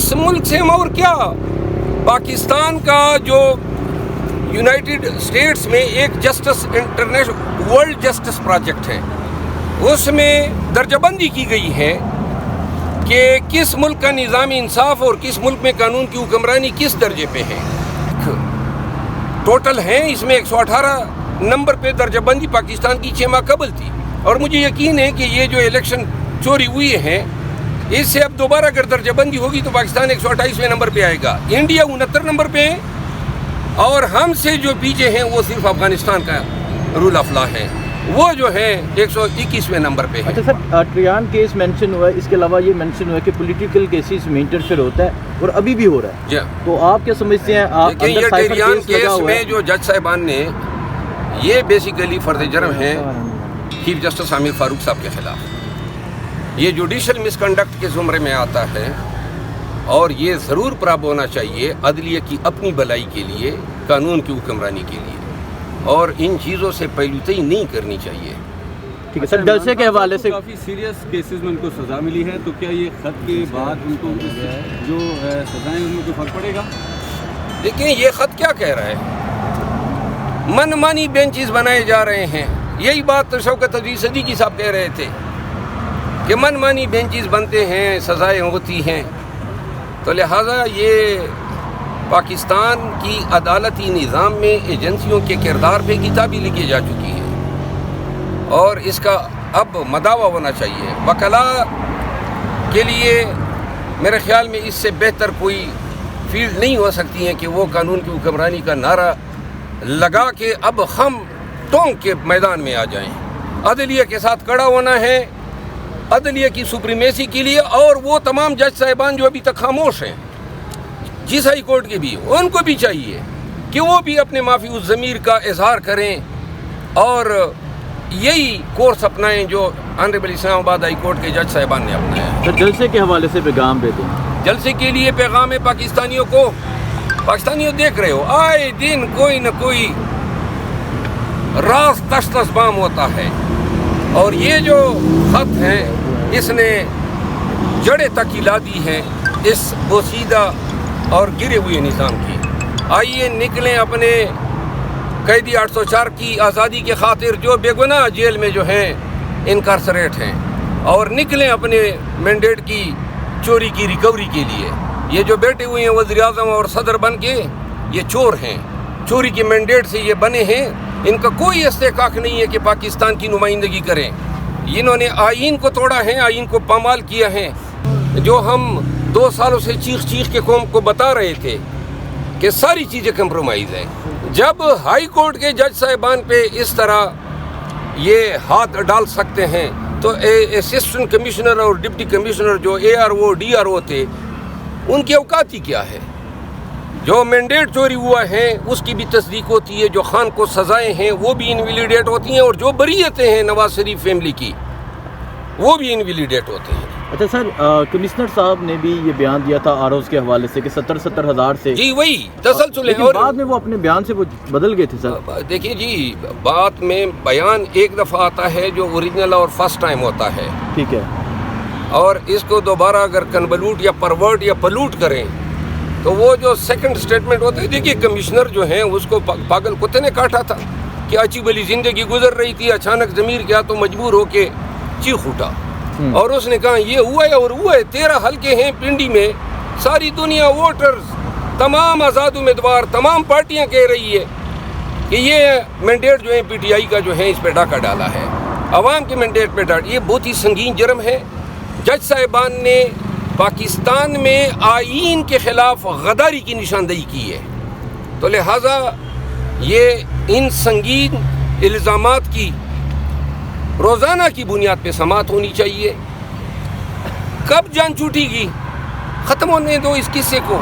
اس ملک سے ہم اور کیا. پاکستان کا جو یونائٹڈ اسٹیٹس میں ایک justice international world justice project ہے, اس میں درجہ بندی کی گئی ہے کہ کس ملک کا نظام انصاف اور کس ملک میں قانون کی حکمرانی کس درجے پہ ہے. ٹوٹل ہیں اس میں 118 نمبر پہ درجہ بندی پاکستان کی 6 ماہ قبل تھی, اور مجھے یقین ہے کہ یہ جو الیکشن چوری ہوئی ہیں اس سے اب دوبارہ اگر درجہ بندی ہوگی تو پاکستان 128ویں نمبر پہ آئے گا. انڈیا 69 نمبر پہ ہے, اور ہم سے جو پیچھے ہیں وہ صرف افغانستان کا رول آف لا ہے, وہ جو ہے 121ویں نمبر پہ ہے. اچھا سر, ٹریان کیس مینشن ہوا ہے, اس کے علاوہ یہ مینشن ہوا ہے کہ پولیٹیکل کیسز میں انٹرفیئر ہوتا ہے اور ابھی بھی ہو رہا ہے. جی, تو آپ کیا سمجھتے ہیں؟ آپ یہ ٹریان کیس میں جو جج صاحبان نے یہ بیسیکلی فرد جرم ہے چیف جسٹس عامر فاروق صاحب کے خلاف. یہ جوڈیشل مس کنڈکٹ کے زمرے میں آتا ہے, اور یہ ضرور پراب ہونا چاہیے عدلیہ کی اپنی بھلائی کے لیے, قانون کی حکمرانی کے لیے, اور ان چیزوں سے پہلوتئی نہیں کرنی چاہیے. ٹھیک ہے سر, جلسے کے حوالے سے کافی سیریس کیسز میں ان کو سزا ملی ہے, تو کیا یہ خط کے بعد ان کو جو سزائیں ان میں کوئی فرق پڑے گا؟ دیکھیں یہ خط کیا کہہ رہا ہے, من مانی بینچز بنائے جا رہے ہیں. یہی بات شوکت عزیز صدیقی صاحب کہہ رہے تھے کہ من مانی بینچز بنتے ہیں, سزائیں ہوتی ہیں. تو لہٰذا یہ پاکستان کی عدالتی نظام میں ایجنسیوں کے کردار پہ کتابی لکھی جا چکی ہے, اور اس کا اب مداوع ہونا چاہیے. وکلاء کے لیے میرے خیال میں اس سے بہتر کوئی فیلڈ نہیں ہو سکتی ہے کہ وہ قانون کی حکمرانی کا نعرہ لگا کے اب ہم ٹونک کے میدان میں آ جائیں. عدلیہ کے ساتھ کھڑا ہونا ہے, عدلیہ کی سپریمیسی کے لیے, اور وہ تمام جج صاحبان جو ابھی تک خاموش ہیں جس ہائی کورٹ کے بھی, ان کو بھی چاہیے کہ وہ بھی اپنے معافی الضمیر کا اظہار کریں اور یہی کورس اپنائیں جو آنریبل اسلام آباد ہائی کورٹ کے جج صاحبان نے اپنایا. تو جلسے کے حوالے سے پیغام دے دیں. جلسے کے لیے پیغام ہے پاکستانیوں کو. پاکستانیوں دیکھ رہے ہو آئے دن کوئی نہ کوئی راز تشخیص بام ہوتا ہے, اور یہ جو خط ہے اس نے جڑیں تک ہلا دی ہیں اس بوسیدہ اور گرے ہوئے نظام کی. آئیے نکلیں اپنے قیدی 804 کی آزادی کے خاطر جو بے گناہ جیل میں جو ہیں انکارسریٹ ہیں, اور نکلیں اپنے مینڈیٹ کی چوری کی ریکوری کے لیے. یہ جو بیٹھے ہوئے ہیں وزیر اعظم اور صدر بن کے, یہ چور ہیں, چوری کے مینڈیٹ سے یہ بنے ہیں. ان کا کوئی استحقاق نہیں ہے کہ پاکستان کی نمائندگی کریں. انہوں نے آئین کو توڑا ہے, آئین کو پامال کیا ہے. جو ہم 2 سالوں سے چیخ چیخ کے قوم کو بتا رہے تھے کہ ساری چیزیں کمپرومائز ہیں, جب ہائی کورٹ کے جج صاحبان پہ اس طرح یہ ہاتھ ڈال سکتے ہیں تو اسسٹنٹ کمشنر اور ڈپٹی کمشنر جو ARO DRO تھے ان کی اوقات ہی کیا ہے. جو مینڈیٹ چوری ہوا ہے اس کی بھی تصدیق ہوتی ہے, جو خان کو سزائیں ہیں وہ بھی انویلیڈیٹ ہوتی ہیں, اور جو بریتیں ہیں نواز شریف فیملی کی وہ بھی انویلیڈیٹ ہوتے ہیں. اچھا سر, کمشنر صاحب نے بھی یہ بیان دیا تھا آروز کے حوالے سے کہ 70 ہزار سے, جی وہی تسلسل ہے, اور بعد میں وہ اپنے بیان سے وہ بدل گئے تھے سر. دیکھیے جی, بات میں بیان ایک دفعہ آتا ہے جو اوریجنل اور فرسٹ ٹائم ہوتا ہے, ٹھیک ہے, اور اس کو دوبارہ اگر کنولوٹ یا پرورٹ یا پلوٹ کریں تو وہ جو سیکنڈ سٹیٹمنٹ ہوتا ہے. دیکھیے کمشنر جو ہیں اس کو پاگل کتے نے کاٹا تھا کہ اچھی بلی زندگی گزر رہی تھی, اچانک ضمیر کیا تو مجبور ہو کے چیخ اٹھا, اور اس نے کہا یہ ہوا ہے اور ہوا ہے. 13 حلقے ہیں پنڈی میں, ساری دنیا ووٹرز, تمام آزاد امیدوار, تمام پارٹیاں کہہ رہی ہے کہ یہ مینڈیٹ جو ہے PTI کا جو ہے اس پہ ڈاکہ ڈالا ہے, عوام کے مینڈیٹ پہ ڈاکہ. یہ بہت ہی سنگین جرم ہے. جج صاحبان نے پاکستان میں آئین کے خلاف غداری کی نشاندہی کی ہے, تو لہٰذا یہ ان سنگین الزامات کی روزانہ کی بنیاد پہ سماعت ہونی چاہیے. کب جان چھوٹے گی, ختم ہونے دو اس قصے کو.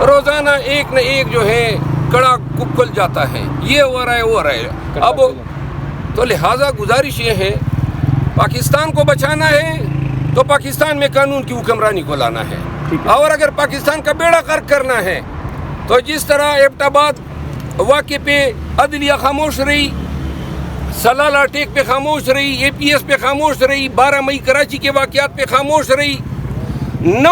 روزانہ ایک نہ ایک جو ہے کڑا ککل جاتا ہے, یہ ہو رہا ہے وہ ہو رہا ہے. اب تو لہٰذا گزارش یہ ہے پاکستان کو بچانا ہے تو پاکستان میں قانون کی حکمرانی کو لانا ہے, اور اگر پاکستان کا بیڑا غرق کرنا ہے تو جس طرح ایبٹ آباد واقعے پہ عدلیہ خاموش رہی, سلالہ ٹیک پہ خاموش رہی, APS پہ خاموش رہی, 12 مئی کراچی کے واقعات پہ خاموش رہی, 9